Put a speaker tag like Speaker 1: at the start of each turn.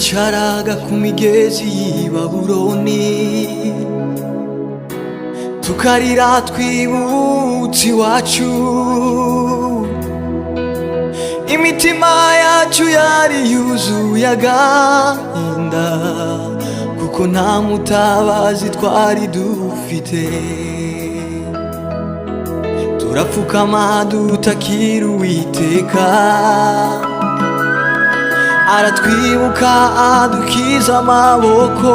Speaker 1: twicaraga ku migezi y'i Babuloni tukarira twibutse iwacu, imitima yacu yari yuzuye agahinda kuko nta mutabazi twari dufite. Turapfukama dutakira Uwiteka, aratwibuka adukiza amaboko.